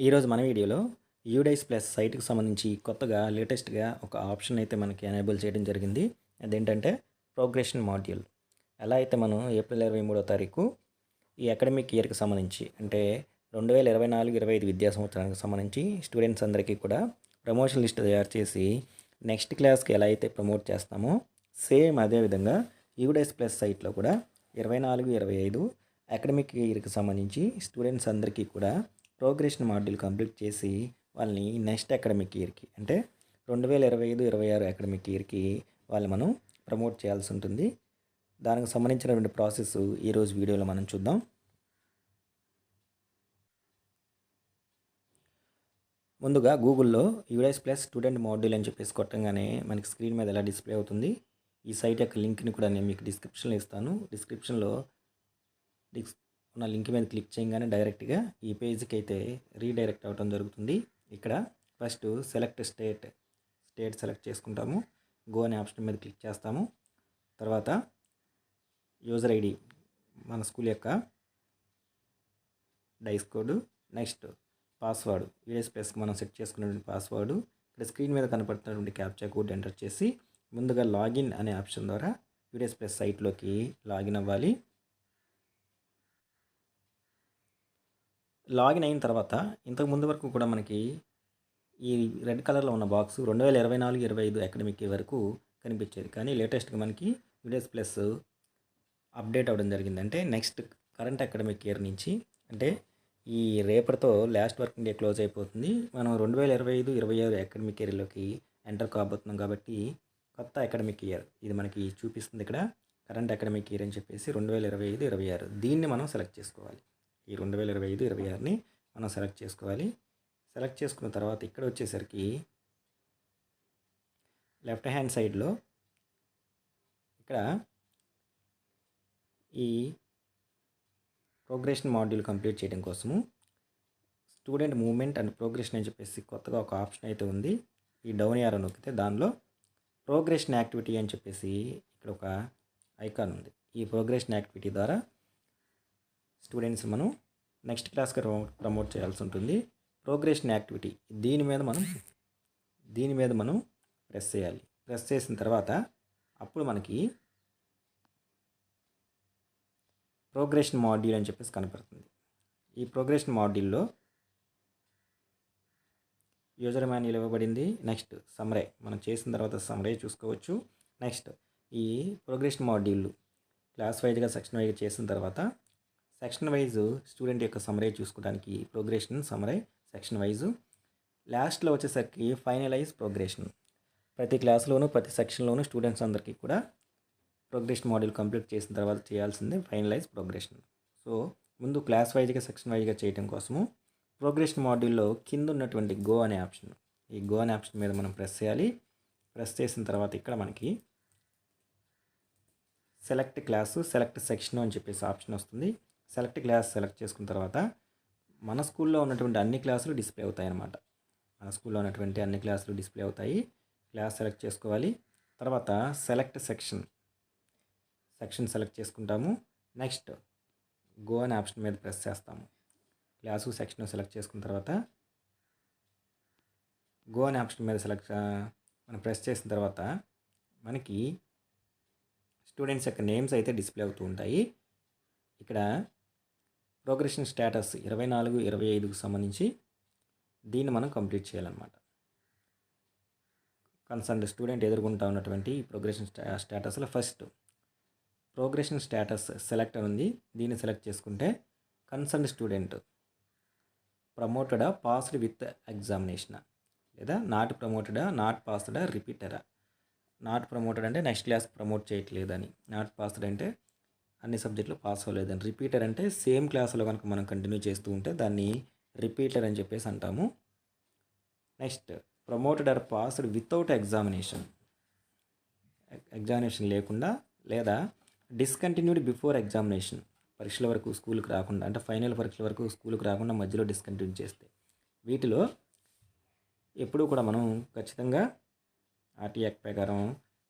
ఈరోజు మన వీడియోలో యూడైస్ ప్లస్ సైట్కి సంబంధించి కొత్తగా లేటెస్ట్గా ఒక ఆప్షన్ అయితే మనకి ఎనేబుల్ చేయడం జరిగింది. అదేంటంటే ప్రోగ్రెషన్ మాడ్యూల్. ఎలా అయితే మనం ఏప్రిల్ 23వ తారీఖు ఈ అకాడమిక్ ఇయర్కి సంబంధించి అంటే 2024-25 విద్యా సంవత్సరానికి సంబంధించి స్టూడెంట్స్ అందరికీ కూడా ప్రమోషన్ లిస్ట్ తయారు చేసి నెక్స్ట్ క్లాస్కి ఎలా అయితే ప్రమోట్ చేస్తామో సేమ్ అదేవిధంగా యూడైస్ ప్లస్ సైట్లో కూడా 24-25 అకాడమిక్ ఇయర్కి సంబంధించి స్టూడెంట్స్ అందరికీ కూడా ప్రోగ్రెషన్ మాడ్యూల్ కంప్లీట్ చేసి వాళ్ళని నెక్స్ట్ అకాడమిక్ ఇయర్కి అంటే 2025-26 అకాడమిక్ ఇయర్కి వాళ్ళు మనం ప్రమోట్ చేయాల్సి ఉంటుంది. దానికి సంబంధించినటువంటి ప్రాసెస్ ఈరోజు వీడియోలో మనం చూద్దాం. ముందుగా గూగుల్లో యూడైస్ ప్లస్ స్టూడెంట్ మాడ్యూల్ అని చెప్పేసి కొట్టంగానే మనకి స్క్రీన్ మీద ఎలా డిస్ప్లే అవుతుంది. ఈ సైట్ యొక్క లింక్ని కూడా నేను మీకు డిస్క్రిప్షన్లో ఇస్తాను. డిస్క్రిప్షన్లో ఉన్న లింక్ మీద క్లిక్ చేయగానే డైరెక్ట్గా ఈ పేజ్కి అయితే రీడైరెక్ట్ అవ్వడం జరుగుతుంది. ఇక్కడ ఫస్ట్ సెలెక్ట్ స్టేట్ సెలెక్ట్ చేసుకుంటాము. గో అనే ఆప్షన్ మీద క్లిక్ చేస్తాము. తర్వాత యూజర్ ఐడి మన స్కూల్ యొక్క DISE code, next password UDISE plus మనం సెట్ చేసుకున్నటువంటి పాస్వర్డ్ ఇక్కడ స్క్రీన్ మీద కనపడుతున్నటువంటి క్యాప్చా కోడ్ ఎంటర్ చేసి ముందుగా లాగిన్ అనే ఆప్షన్ ద్వారా యూడైస్ ప్లస్ సైట్లోకి లాగిన్ అవ్వాలి. లాగిన్ అయిన తర్వాత ఇంతకు ముందు వరకు కూడా మనకి ఈ రెడ్ కలర్లో ఉన్న బాక్స్ 2024-25 అకాడమిక్ వరకు కనిపించేది. కానీ లేటెస్ట్గా మనకి యూడైస్ ప్లస్ అప్డేట్ అవ్వడం జరిగింది. అంటే నెక్స్ట్ కరెంట్ అకాడమిక్ ఇయర్ నుంచి అంటే ఈ రేపటితో లాస్ట్ వర్కింగ్ డే క్లోజ్ అయిపోతుంది. మనం 2025-26 అకాడమిక్ ఇయర్లోకి ఎంటర్ కాబోతున్నాం. కాబట్టి కొత్త అకాడమిక్ ఇయర్ ఇది మనకి చూపిస్తుంది. ఇక్కడ కరెంట్ అకాడమిక్ ఇయర్ అని చెప్పేసి 2025-26 దీన్ని మనం సెలెక్ట్ చేసుకోవాలి. ఈ 2025-26ని మనం సెలెక్ట్ చేసుకోవాలి. సెలెక్ట్ చేసుకున్న తర్వాత ఇక్కడ వచ్చేసరికి లెఫ్ట్ హ్యాండ్ సైడ్లో ఇక్కడ ఈ ప్రోగ్రెషన్ మాడ్యూల్ కంప్లీట్ చేయడం కోసము స్టూడెంట్ మూవ్మెంట్ అండ్ ప్రోగ్రెషన్ అని చెప్పేసి కొత్తగా ఒక ఆప్షన్ అయితే ఉంది. ఈ డౌన్ యారో నొక్కితే దానిలో ప్రోగ్రెషన్ యాక్టివిటీ అని చెప్పేసి ఇక్కడ ఒక ఐకాన్ ఉంది. ఈ ప్రోగ్రెషన్ యాక్టివిటీ ద్వారా స్టూడెంట్స్ మనం నెక్స్ట్ క్లాస్కి ప్రమోట్ చేయాల్సి ఉంటుంది. ప్రోగ్రెషన్ యాక్టివిటీ దీని మీద మనం ప్రెస్ చేయాలి. ప్రెస్ చేసిన తర్వాత అప్పుడు మనకి ప్రోగ్రెషన్ మాడ్యూల్ అని చెప్పేసి కనపడుతుంది. ఈ ప్రోగ్రెషన్ మాడ్యూల్లో యూజర్ మాన్యువల్ ఇవ్వబడింది. నెక్స్ట్ సమ్మరీ మనం చేసిన తర్వాత సమ్మరీ చూసుకోవచ్చు. నెక్స్ట్ ఈ ప్రోగ్రెషన్ మాడ్యూల్ క్లాస్ వైజ్గా సెక్షన్ వైజ్గా చేసిన తర్వాత సెక్షన్ వైజ్ స్టూడెంట్ యొక్క సమ్మరీ చూసుకోవడానికి ప్రోగ్రెషన్ సమ్మరీ సెక్షన్ వైజు లాస్ట్లో వచ్చేసరికి ఫైనలైజ్ ప్రోగ్రెషన్. ప్రతి క్లాస్లోనూ ప్రతి సెక్షన్లోనూ స్టూడెంట్స్ అందరికీ కూడా ప్రోగ్రెషన్ మాడ్యూల్ కంప్లీట్ చేసిన తర్వాత చేయాల్సిందే ఫైనలైజ్ ప్రోగ్రెషన్. సో ముందు క్లాస్ వైజ్గా సెక్షన్ వైజ్గా చేయడం కోసము ప్రోగ్రెషన్ మాడ్యూల్లో కింద ఉన్నటువంటి గో అనే ఆప్షన్, ఈ గో అనే ఆప్షన్ మీద మనం ప్రెస్ చేయాలి. ప్రెస్ చేసిన తర్వాత ఇక్కడ మనకి సెలెక్ట్ క్లాసు సెలెక్ట్ సెక్షన్ అని చెప్పేసి ఆప్షన్ వస్తుంది. సెలెక్ట్ క్లాస్ సెలెక్ట్ చేసుకున్న తర్వాత మన స్కూల్లో ఉన్నటువంటి అన్ని క్లాసులు డిస్ప్లే అవుతాయి అన్నమాట. మన స్కూల్లో ఉన్నటువంటి అన్ని క్లాసులు డిస్ప్లే అవుతాయి. క్లాస్ సెలెక్ట్ చేసుకోవాలి. తర్వాత సెలెక్ట్ సెక్షన్ సెలెక్ట్ చేసుకుంటాము. నెక్స్ట్ గో అనే ఆప్షన్ మీద ప్రెస్ చేస్తాము. క్లాసు సెక్షన్ సెలెక్ట్ చేసుకున్న తర్వాత గో అనే ఆప్షన్ మీద మనం ప్రెస్ చేసిన తర్వాత మనకి స్టూడెంట్స్ యొక్క నేమ్స్ అయితే డిస్ప్లే అవుతూ ఉంటాయి. ఇక్కడ ప్రోగ్రెషన్ స్టేటస్ 24-25కు సంబంధించి దీన్ని మనం కంప్లీట్ చేయాలన్నమాట. కన్సర్న్ స్టూడెంట్ ఎదుర్కొంటా ఉన్నటువంటి ప్రోగ్రెషన్ స్టేటస్లో ఫస్ట్ ప్రోగ్రెషన్ స్టేటస్ సెలెక్ట్ అని ఉంది. దీన్ని సెలెక్ట్ చేసుకుంటే కన్సర్న్ స్టూడెంట్ ప్రమోటెడా పాస్డ్ విత్ ఎగ్జామినేషన్ లేదా నాట్ ప్రమోటెడా నాట్ పాస్డా రిపీటరా. నాట్ ప్రమోటెడ్ అంటే నెక్స్ట్ క్లాస్ ప్రమోట్ చేయట్లేదని, నాట్ పాస్డ్ అంటే అన్ని సబ్జెక్టులు పాస్ అవ్వలేదని, రిపీటర్ అంటే సేమ్ క్లాసులో కనుక మనం కంటిన్యూ చేస్తూ ఉంటే దాన్ని రిపీటర్ అని చెప్పేసి అంటాము. Next promoted or passed without examination లేకుండా లేదా డిస్కంటిన్యూడ్ బిఫోర్ ఎగ్జామినేషన్ పరీక్షల వరకు స్కూల్కి రాకుండా అంటే ఫైనల్ పరీక్షల వరకు స్కూల్కి రాకుండా మధ్యలో డిస్కంటిన్యూ చేస్తే వీటిలో ఎప్పుడూ కూడా మనం ఖచ్చితంగా ఆర్టీ యాక్ట్ ప్రకారం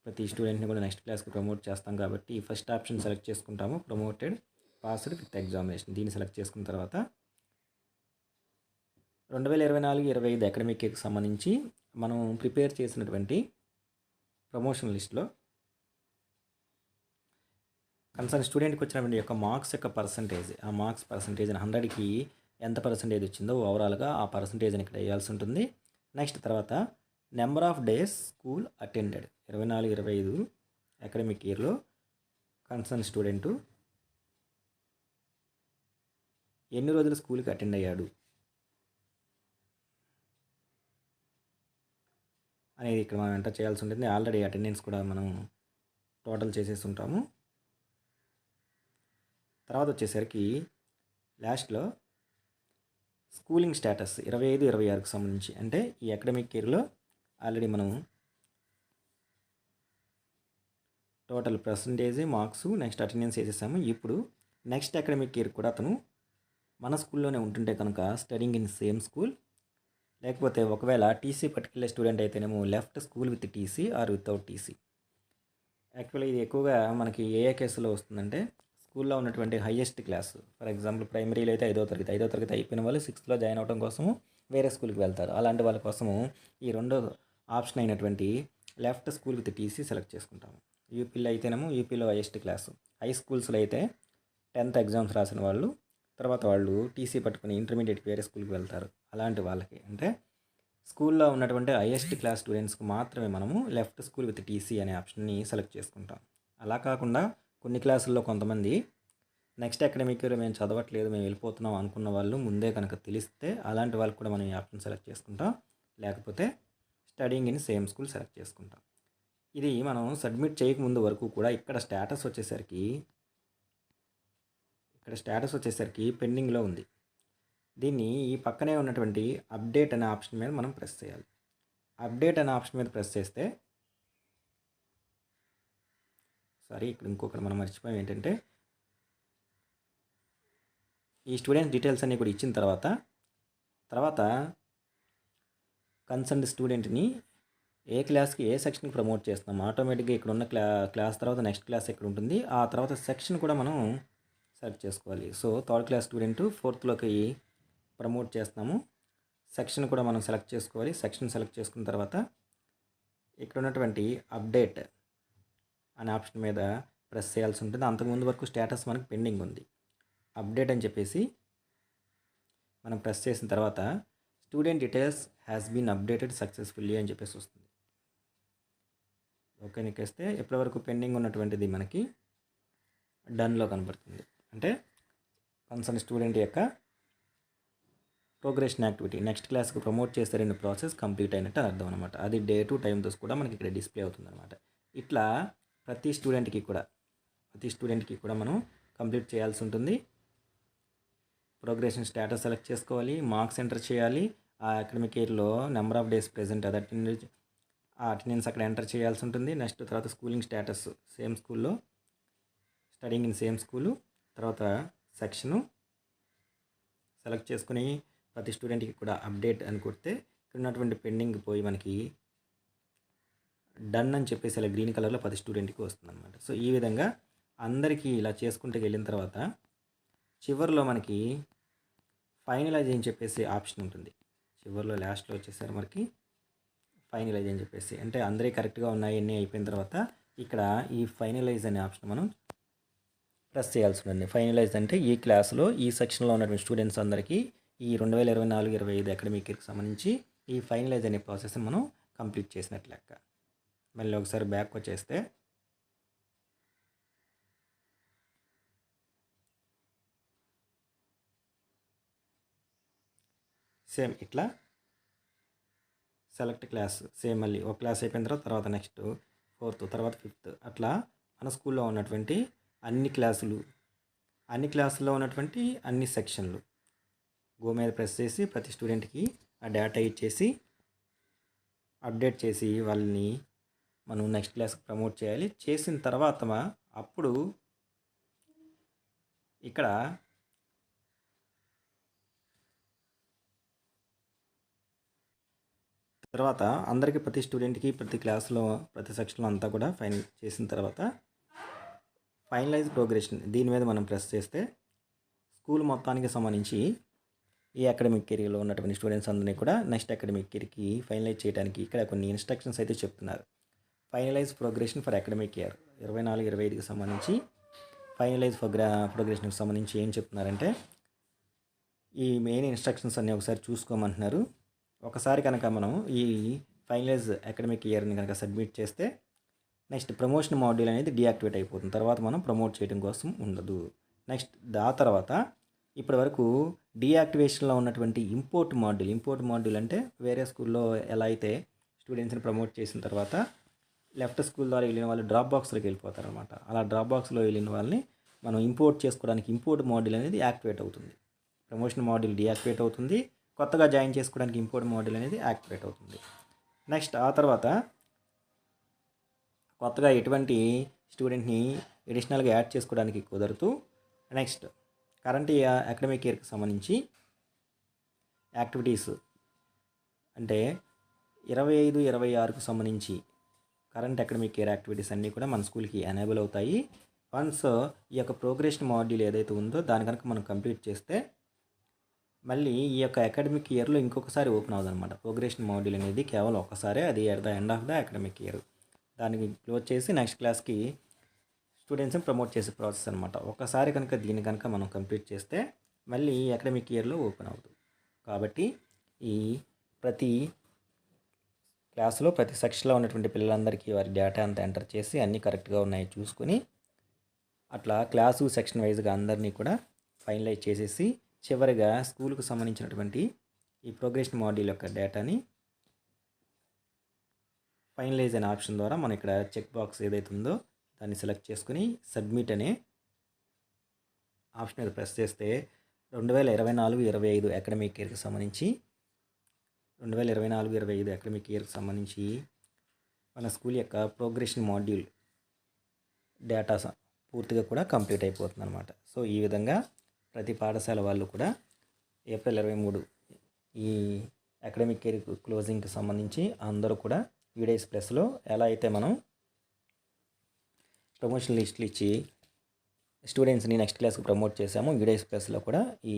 ప్రతి స్టూడెంట్ని కూడా నెక్స్ట్ క్లాస్కి ప్రమోట్ చేస్తాం. కాబట్టి ఫస్ట్ ఆప్షన్ సెలెక్ట్ చేసుకుంటాము, ప్రమోటెడ్ పాస్డ్ విత్ ఎగ్జామినేషన్. దీన్ని సెలెక్ట్ చేసుకున్న తర్వాత 2024-25 అకాడమిక్ ఇయర్కి సంబంధించి మనం ప్రిపేర్ చేసినటువంటి ప్రమోషన్ లిస్ట్లో కన్సర్న్ స్టూడెంట్కి వచ్చినటువంటి యొక్క మార్క్స్ యొక్క పర్సంటేజ్, ఆ మార్క్స్ పర్సంటేజ్ని 100కి ఎంత పర్సంటేజ్ వచ్చిందో ఓవరాల్గా ఆ పర్సంటేజ్ని ఇక్కడ వేయాల్సి ఉంటుంది. నెక్స్ట్ తర్వాత number of days school attended 24-25 academic ఇయర్లో కన్సర్న్ స్టూడెంటు ఎన్ని రోజులు స్కూల్కి అటెండ్ అయ్యాడు అనేది ఇక్కడ మనం ఎంటర్ చేయాల్సి ఉంటుంది. ఆల్రెడీ అటెండెన్స్ కూడా మనం టోటల్ చేసేసి ఉంటాము. తర్వాత వచ్చేసరికి లాస్ట్లో స్కూలింగ్ స్టేటస్ 25-26కి సంబంధించి, అంటే ఈ అకాడమిక్ ఇయర్లో ఆల్రెడీ మనం total percentage, marks, next attendance వేసేసాము. ఇప్పుడు నెక్స్ట్ అకాడమిక్ ఇయర్ కూడా అతను మన స్కూల్లోనే ఉంటుంటే కనుక స్టడింగ్ ఇన్ సేమ్ స్కూల్, లేకపోతే ఒకవేళ టీసీ పర్టికులర్ స్టూడెంట్ అయితేనేమో left school with TC are without TC. Actually ఇది ఎక్కువగా మనకి ఏ కేసులో వస్తుందంటే స్కూల్లో ఉన్నటువంటి హైయెస్ట్ క్లాస్, ఫర్ ఎగ్జాంపుల్ ప్రైమరీలో అయితే 5వ తరగతి అయిపోయిన వాళ్ళు 6th జాయిన్ అవడం కోసము వేరే స్కూల్కి వెళ్తారు. అలాంటి వాళ్ళ కోసము ఈ రెండో ఆప్షన్ అయినటువంటి left school with TC select చేసుకుంటాము. యూపీలో అయితేనేమో యూపీలో హైయెస్ట్ క్లాసు, హై స్కూల్స్లో అయితే 10th ఎగ్జామ్స్ రాసిన వాళ్ళు తర్వాత వాళ్ళు టీసీ పట్టుకుని ఇంటర్మీడియట్కి వేరే స్కూల్కి వెళ్తారు. అలాంటి వాళ్ళకి అంటే స్కూల్లో ఉన్నటువంటి హైయెస్ట్ క్లాస్ స్టూడెంట్స్కి మాత్రమే మనము లెఫ్ట్ స్కూల్ విత్ టీసీ అనే ఆప్షన్ని సెలెక్ట్ చేసుకుంటాం. అలా కాకుండా కొన్ని క్లాసుల్లో కొంతమంది నెక్స్ట్ అకాడమిక్ ఇయర్ మేము చదవట్లేదు, మేము వెళ్ళిపోతున్నాం అనుకున్న వాళ్ళు ముందే కనుక తెలిస్తే అలాంటి వాళ్ళకి కూడా మనం ఈ ఆప్షన్ సెలెక్ట్ చేసుకుంటాం. లేకపోతే studying in same school select చేసుకుంటాం. ఇది మనం సబ్మిట్ చేయకముందు వరకు కూడా ఇక్కడ స్టేటస్ వచ్చేసరికి పెండింగ్లో ఉంది. దీన్ని ఈ పక్కనే ఉన్నటువంటి అప్డేట్ అనే ఆప్షన్ మీద మనం ప్రెస్ చేయాలి. అప్డేట్ అనే ఆప్షన్ మీద ప్రెస్ చేస్తే ఇక్కడ ఇంకొకటి మనం మర్చిపోయాం ఏంటంటే ఈ స్టూడెంట్స్ డీటెయిల్స్ అన్నీ కూడా ఇచ్చిన తర్వాత కన్సర్న్డ్ స్టూడెంట్ని ఏ క్లాస్కి ఏ సెక్షన్కి ప్రమోట్ చేస్తున్నాం. ఆటోమేటిక్గా ఇక్కడ ఉన్న క్లాస్ తర్వాత నెక్స్ట్ క్లాస్ ఎక్కడ ఉంటుంది, ఆ తర్వాత సెక్షన్ కూడా మనం సెలెక్ట్ చేసుకోవాలి. సో 3rd క్లాస్ స్టూడెంట్ 4thలోకి ప్రమోట్ చేస్తున్నాము. సెక్షన్ కూడా మనం సెలెక్ట్ చేసుకోవాలి. సెక్షన్ సెలెక్ట్ చేసుకున్న తర్వాత ఇక్కడ ఉన్నటువంటి అప్డేట్ అనే ఆప్షన్ మీద ప్రెస్ చేయాల్సి ఉంటుంది. అంతకుముందు వరకు స్టేటస్ మనకు పెండింగ్ ఉంది. అప్డేట్ అని చెప్పేసి మనం ప్రెస్ చేసిన తర్వాత student details has been updated successfully అని చెప్పేసి వస్తుంది. ఓకే నెక్కిస్తే ఎప్పటి వరకు పెండింగ్ ఉన్నటువంటిది మనకి డన్లో కనబడుతుంది. అంటే కన్సర్న్ స్టూడెంట్ యొక్క ప్రోగ్రెషన్ యాక్టివిటీ నెక్స్ట్ క్లాస్కి ప్రమోట్ చేస్తారని ప్రాసెస్ కంప్లీట్ అయినట్టు అర్థం అనమాట. అది డే టు టైంతో కూడా మనకి ఇక్కడ డిస్ప్లే అవుతుంది అనమాట. ఇట్లా ప్రతి స్టూడెంట్కి కూడా మనం కంప్లీట్ చేయాల్సి ఉంటుంది. ప్రోగ్రెషన్ స్టేటస్ సెలెక్ట్ చేసుకోవాలి, మార్క్స్ ఎంటర్ చేయాలి, ఆ అకాడమిక్ ఇయర్లో నెంబర్ ఆఫ్ డేస్ ప్రెజెంట్ అది అటెండెన్స్ అక్కడ ఎంటర్ చేయాల్సి ఉంటుంది. నెక్స్ట్ తర్వాత స్కూలింగ్ స్టేటస్ సేమ్ స్కూల్లో స్టడింగ్ ఇన్ సేమ్ స్కూలు, తర్వాత సెక్షను సెలెక్ట్ చేసుకుని ప్రతి స్టూడెంట్కి కూడా అప్డేట్ అని కొడితే ఇక్కడ ఉన్నటువంటి పెండింగ్ పోయి మనకి డన్ అని చెప్పేసి ఇలా గ్రీన్ కలర్లో 10 స్టూడెంట్కి వస్తుంది అనమాట. సో ఈ విధంగా అందరికీ ఇలా చేసుకుంటూ వెళ్ళిన తర్వాత చివరిలో మనకి ఫైనలైజ్ అని చెప్పేసి ఆప్షన్ ఉంటుంది. చివరిలో లాస్ట్లో వచ్చేసరి మనకి ఫైనలైజ్ అని చెప్పేసి, అంటే అందరి కరెక్ట్గా ఉన్నాయి అన్నీ అయిపోయిన తర్వాత ఇక్కడ ఈ ఫైనలైజ్ అనే ఆప్షన్ మనం ప్రెస్ చేయాల్సి ఉంటుంది. ఫైనలైజ్ అంటే ఈ క్లాస్లో ఈ సెక్షన్లో ఉన్నటువంటి స్టూడెంట్స్ అందరికీ ఈ 2024-25 అకాడమిక్ ఇయర్కి సంబంధించి ఈ ఫైనలైజ్ అనే ప్రాసెస్ మనం కంప్లీట్ చేసినట్లు లెక్క. మళ్ళీ ఒకసారి బ్యాక్ వచ్చేస్తే సేమ్ ఇట్లా సెలెక్ట్ క్లాస్ సేమ్ మళ్ళీ ఒక క్లాస్ అయిపోయిన తర్వాత నెక్స్ట్ 4th తర్వాత 5th అట్లా మన స్కూల్లో ఉన్నటువంటి అన్ని క్లాసుల్లో ఉన్నటువంటి అన్ని సెక్షన్లు గో మీద ప్రెస్ చేసి ప్రతి స్టూడెంట్కి ఆ డేటా ఇచ్చేసి అప్డేట్ చేసి వాళ్ళని మనం నెక్స్ట్ క్లాస్కి ప్రమోట్ చేయాలి. చేసిన తర్వాత అప్పుడు ఇక్కడ తర్వాత అందరికీ ప్రతి స్టూడెంట్కి ప్రతి క్లాస్లో ప్రతి సెక్షన్లో అంతా కూడా ఫైనల్ చేసిన తర్వాత ఫైనలైజ్ ప్రోగ్రెషన్ దీని మీద మనం ప్రెస్ చేస్తే స్కూల్ మొత్తానికి సంబంధించి ఈ అకాడమిక్ ఇయర్లో ఉన్నటువంటి స్టూడెంట్స్ అందరినీ కూడా నెక్స్ట్ అకాడమిక్ ఇయర్కి ఫైనలైజ్ చేయడానికి ఇక్కడ కొన్ని ఇన్స్ట్రక్షన్స్ అయితే చెప్తున్నారు. Finalise progression for academic year 24-25కి సంబంధించి ఫైనలైజ్ ప్రోగ్రెషన్కి సంబంధించి ఏం చెప్తున్నారంటే ఈ మెయిన్ ఇన్స్ట్రక్షన్స్ అన్నీ ఒకసారి చూసుకోమంటున్నారు. ఒకసారి కనుక మనం ఈ ఫైనలైజ్ అకాడమిక్ ఇయర్ని కనుక సబ్మిట్ చేస్తే నెక్స్ట్ ప్రమోషన్ మాడ్యూల్ అనేది డీయాక్టివేట్ అయిపోతుంది. తర్వాత మనం ప్రమోట్ చేయడం కోసం ఉండదు. నెక్స్ట్ ఆ తర్వాత ఇప్పటి వరకు డీయాక్టివేషన్లో ఉన్నటువంటి ఇంపోర్ట్ మాడ్యూల్ అంటే వేరే స్కూల్లో ఎలా అయితే స్టూడెంట్స్ని ప్రమోట్ చేసిన తర్వాత లెఫ్ట్ స్కూల్ ద్వారా వెళ్ళిన వాళ్ళు డ్రాప్ బాక్స్లోకి వెళ్ళిపోతారు అనమాట. అలా డ్రాప్ బాక్స్లో వెళ్ళిన వాళ్ళని మనం ఇంపోర్ట్ చేసుకోవడానికి ఇంపోర్ట్ మాడ్యూల్ అనేది యాక్టివేట్ అవుతుంది. ప్రమోషన్ మాడ్యూల్ డీయాక్టివేట్ అవుతుంది. కొత్తగా జాయిన్ చేసుకోవడానికి ఇంపోర్ట్ మాడ్యూల్ అనేది యాక్టివేట్ అవుతుంది. నెక్స్ట్ ఆ తర్వాత కొత్తగా ఎటువంటి స్టూడెంట్ని ఎడిషనల్గా యాడ్ చేసుకోవడానికి కుదరదు. నెక్స్ట్ కరెంట్ అకాడమిక్ ఇయర్కి సంబంధించి యాక్టివిటీస్ అంటే 25-26కు సంబంధించి కరెంట్ అకాడమిక్ ఇయర్ యాక్టివిటీస్ అన్నీ కూడా మన స్కూల్కి ఎనేబుల్ అవుతాయి. వన్స్ ఈ యొక్క ప్రోగ్రెషన్ మాడ్యూల్ ఏదైతే ఉందో దాని కనుక మనం కంప్లీట్ చేస్తే మళ్ళీ ఈ యొక్క అకాడమిక్ ఇయర్లో ఇంకొకసారి ఓపెన్ అవుతుంది అనమాట. ప్రోగ్రెషన్ మాడ్యూల్ అనేది కేవలం ఒక్కసారే, అది at the end of the academic year. దానికి క్లోజ్ చేసి నెక్స్ట్ క్లాస్కి స్టూడెంట్స్ని ప్రమోట్ చేసే ప్రాసెస్ అనమాట. ఒకసారి కనుక దీన్ని కనుక మనం కంప్లీట్ చేస్తే మళ్ళీ అకాడమిక్ ఇయర్లో ఓపెన్ అవుతుంది. కాబట్టి ఈ ప్రతి క్లాస్లో ప్రతి సెక్షన్లో ఉన్నటువంటి పిల్లలందరికీ వారి డేటా అంతా ఎంటర్ చేసి అన్నీ కరెక్ట్గా ఉన్నాయి చూసుకొని అట్లా క్లాసు సెక్షన్ వైజ్గా అందరినీ కూడా ఫైనలైజ్ చేసేసి చివరిగా స్కూల్కు సంబంధించినటువంటి ఈ ప్రోగ్రెషన్ మాడ్యూల్ యొక్క డేటాని ఫైనలైజ్ అనే ఆప్షన్ ద్వారా మనం ఇక్కడ చెక్ బాక్స్ ఏదైతే ఉందో దాన్ని సెలెక్ట్ చేసుకుని సబ్మిట్ అనే ఆప్షన్ మీద ప్రెస్ చేస్తే 2024-25 అకాడమిక్ ఇయర్కి సంబంధించి 2024-25 అకాడమిక్ ఇయర్కి సంబంధించి మన స్కూల్ యొక్క ప్రోగ్రెషన్ మాడ్యూల్ డేటా పూర్తిగా కూడా కంప్లీట్ అయిపోతుంది అనమాట. సో ఈ విధంగా ప్రతి పాఠశాల వాళ్ళు కూడా ఏప్రిల్ 23 ఈ అకాడమిక్ ఇయర్ క్లోజింగ్కి సంబంధించి అందరూ కూడా యూడైస్ ప్లస్లో ఎలా అయితే మనం ప్రమోషన్ లిస్టులు ఇచ్చి స్టూడెంట్స్ని నెక్స్ట్ క్లాస్కి ప్రమోట్ చేసాము, యూడైస్ ప్లస్లో కూడా ఈ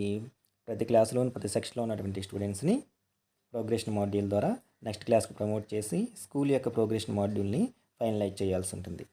ప్రతి క్లాస్లోని ప్రతి సెక్షన్లో ఉన్నటువంటి స్టూడెంట్స్ని ప్రోగ్రెషన్ మాడ్యూల్ ద్వారా నెక్స్ట్ క్లాస్కి ప్రమోట్ చేసి స్కూల్ యొక్క ప్రోగ్రెషన్ మాడ్యూల్ని ఫైనలైజ్ చేయాల్సి ఉంటుంది.